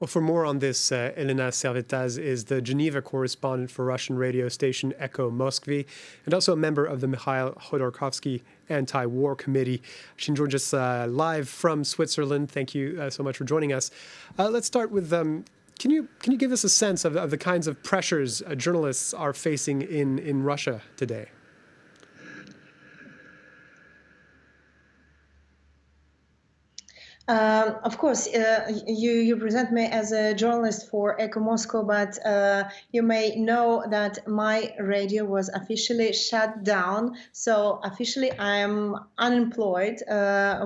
Well, for more on this, Elena Servettaz is the Geneva correspondent for Russian radio station Ekho Moskvy, and also a member of the Mikhail Khodorkovsky Anti-War Committee. She joined us live from Switzerland. Thank you so much for joining us. Let's start with, can you give us a sense of the kinds of pressures journalists are facing in Russia today? Of course, you present me as a journalist for Ekho Moskvy, but you may know that my radio was officially shut down. So officially, I am unemployed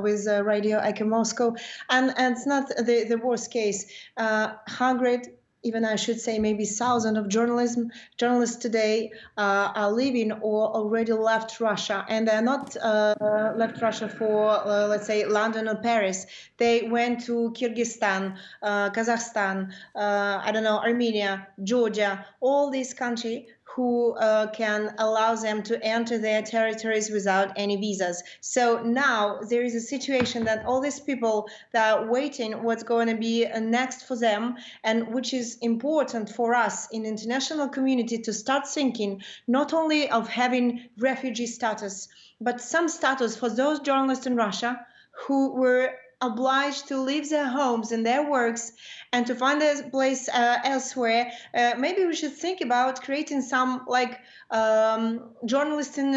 with Radio Ekho Moskvy, and it's not the worst case. 100. Even I should say maybe thousands of journalists today are leaving or already left Russia, and they're not left Russia for let's say London or Paris. They went to Kyrgyzstan, Kazakhstan, I don't know, Armenia, Georgia, all these countries who can allow them to enter their territories without any visas. So now there is a situation that all these people that are waiting what's going to be next for them, and which is important for us in the international community to start thinking not only of having refugee status, but some status for those journalists in Russia who were obliged to leave their homes and their works and to find a place elsewhere. Maybe we should think about creating some like journalists in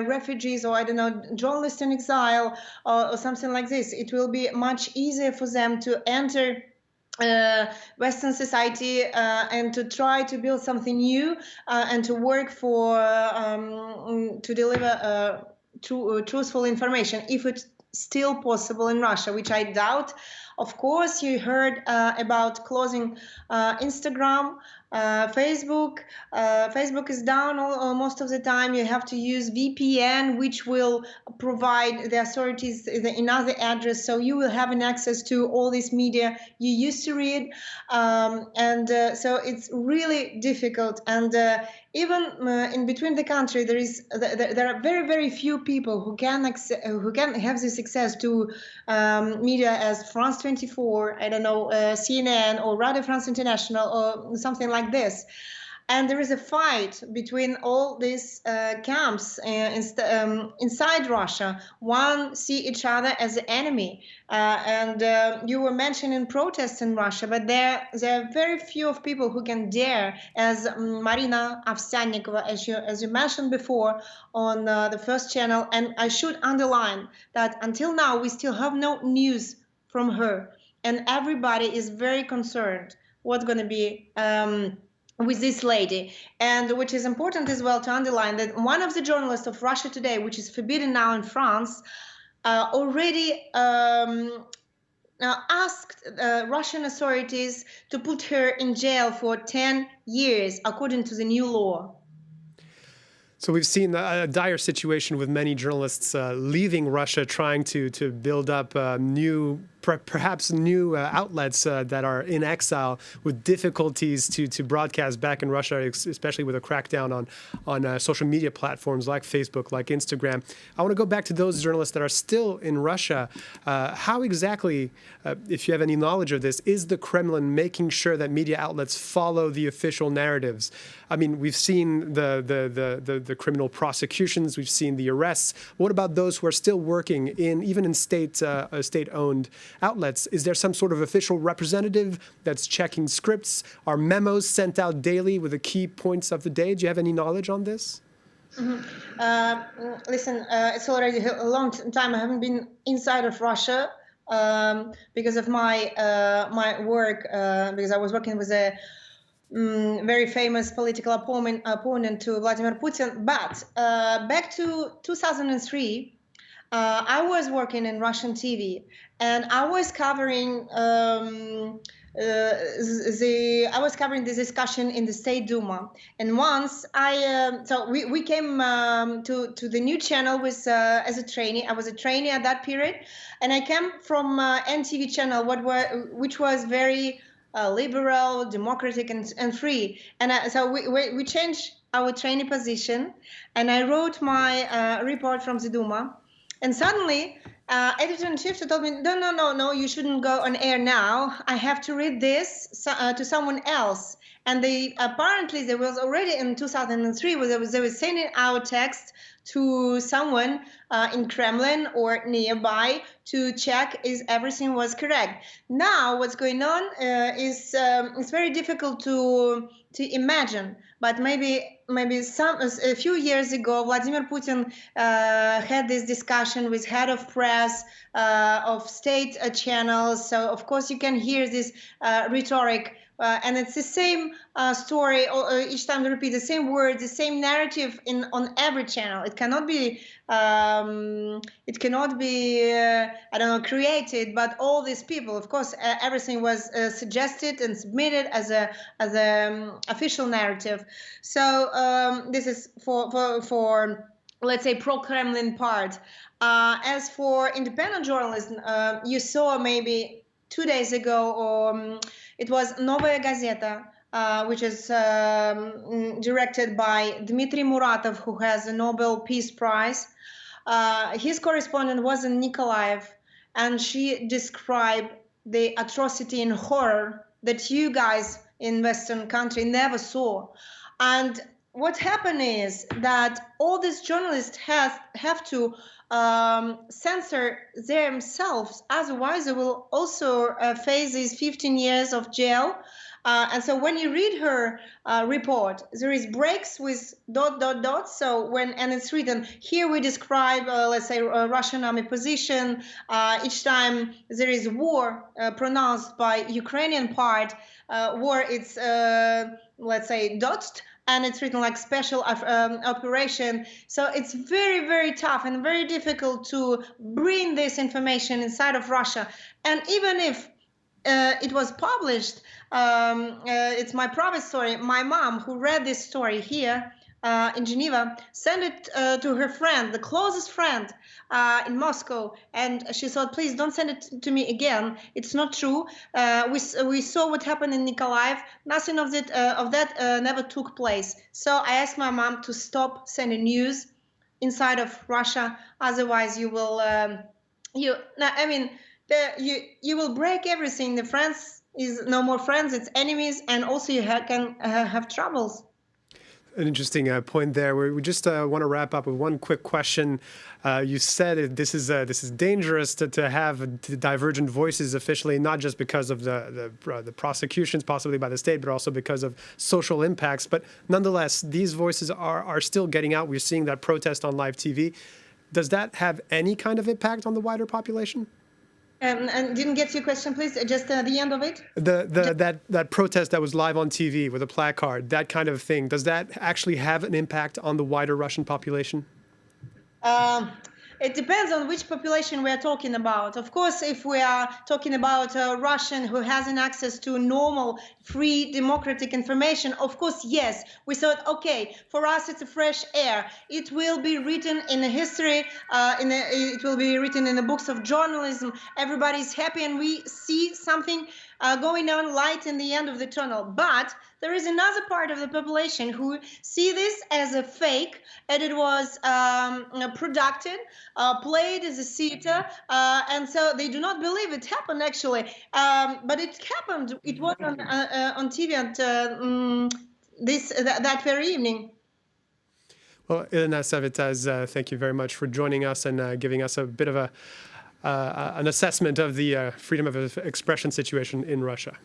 refugees, or I don't know, journalists in exile, or something like this. It will be much easier for them to enter Western society and to try to build something new and to work for to deliver truthful information, if it's still possible in Russia, which I doubt. Of course, you heard about closing Instagram, Facebook. Facebook is down most of the time. You have to use VPN, which will provide the authorities another address, so you will have an access to all this media you used to read. So it's really difficult. And even in between the country, there are very, very few people who can have this access to media as France 24, I don't know, CNN or Radio France Internationale or something like this. And there is a fight between all these camps inside Russia. One see each other as an enemy. You were mentioning protests in Russia, but there are very few of people who can dare, as Marina Ovsyannikova, as you mentioned before on the first channel. And I should underline that until now, we still have no news from her. And everybody is very concerned what's going to be with this lady. And which is important as well to underline that one of the journalists of Russia Today, which is forbidden now in France, already asked Russian authorities to put her in jail for 10 years, according to the new law. So we've seen a dire situation with many journalists leaving Russia, trying to build up perhaps new outlets that are in exile, with difficulties to broadcast back in Russia, especially with a crackdown on social media platforms like Facebook, like Instagram. I want to go back to those journalists that are still in Russia. How exactly, if you have any knowledge of this, is the Kremlin making sure that media outlets follow the official narratives? I mean, we've seen the criminal prosecutions, we've seen the arrests. What about those who are still working even in state-owned outlets? Is there some sort of official representative that's checking scripts? Are memos sent out daily with the key points of the day? Do you have any knowledge on this? Mm-hmm. Listen, it's already a long time I haven't been inside of Russia because of my work, because I was working with a very famous political opponent to Vladimir Putin. But back to 2003, I was working in Russian TV, and I was covering the discussion in the State Duma. And once we came to the new channel with as a trainee. I was a trainee at that period, and I came from NTV channel, which was very liberal, democratic, and free. And so we changed our trainee position, and I wrote my report from the Duma. And suddenly Editor-in-chief told me, no, you shouldn't go on air now. I have to read this to someone else. And apparently there was already in 2003, they were sending out text to someone in Kremlin or nearby to check if everything was correct. Now what's going on is it's very difficult to imagine, but maybe a few years ago Vladimir Putin had this discussion with head of press of state channels, so of course you can hear this rhetoric. And it's the same story each time they repeat the same words, the same narrative on every channel. It cannot be I don't know, created, but all these people, of course, everything was suggested and submitted as a official narrative. So this is for let's say pro-Kremlin part. As for independent journalism, you saw maybe 2 days ago, it was Novaya Gazeta, which is directed by Dmitry Muratov, who has a Nobel Peace Prize. His correspondent was in Nikolaev, and she described the atrocity and horror that you guys in Western country never saw. And what happened is that all these journalists have to censor themselves, otherwise they will also face these 15 years of jail. And so when you read her report, there is breaks with ... So and it's written here, we describe let's say Russian army position. Each time there is war pronounced by Ukrainian part, war, it's let's say dotted, and it's written like special operation. So it's very, very tough and very difficult to bring this information inside of Russia. And even if it was published, it's my private story. My mom, who read this story here in Geneva, sent it to her friend, the closest friend in Moscow, and she thought, please don't send it to me again. It's not true. We saw what happened in Nikolaev. Nothing of that never took place. So I asked my mom to stop sending news inside of Russia. Otherwise, you will you will break everything. The friends is no more friends, it's enemies, and also you can have troubles. An interesting point there. We just want to wrap up with one quick question. You said this is dangerous to have divergent voices officially, not just because of the prosecutions possibly by the state, but also because of social impacts. But nonetheless, these voices are still getting out. We're seeing that protest on live TV. Does that have any kind of impact on the wider population? And didn't get your question, please. Just the end of it. That protest that was live on TV with a placard, that kind of thing. Does that actually have an impact on the wider Russian population? It depends on which population we are talking about. Of course, if we are talking about a Russian who hasn't access to normal, free, democratic information, of course, yes. We thought, okay, for us it's a fresh air. It will be written in the history, it will be written in the books of journalism. Everybody's happy and we see something going on, light in the end of the tunnel. But there is another part of the population who see this as a fake, and it was produced, played as a theater, and so they do not believe it happened actually. But it happened. It was on TV at that very evening. Well, Elena Servettaz, thank you very much for joining us and giving us a bit of an assessment of the freedom of expression situation in Russia.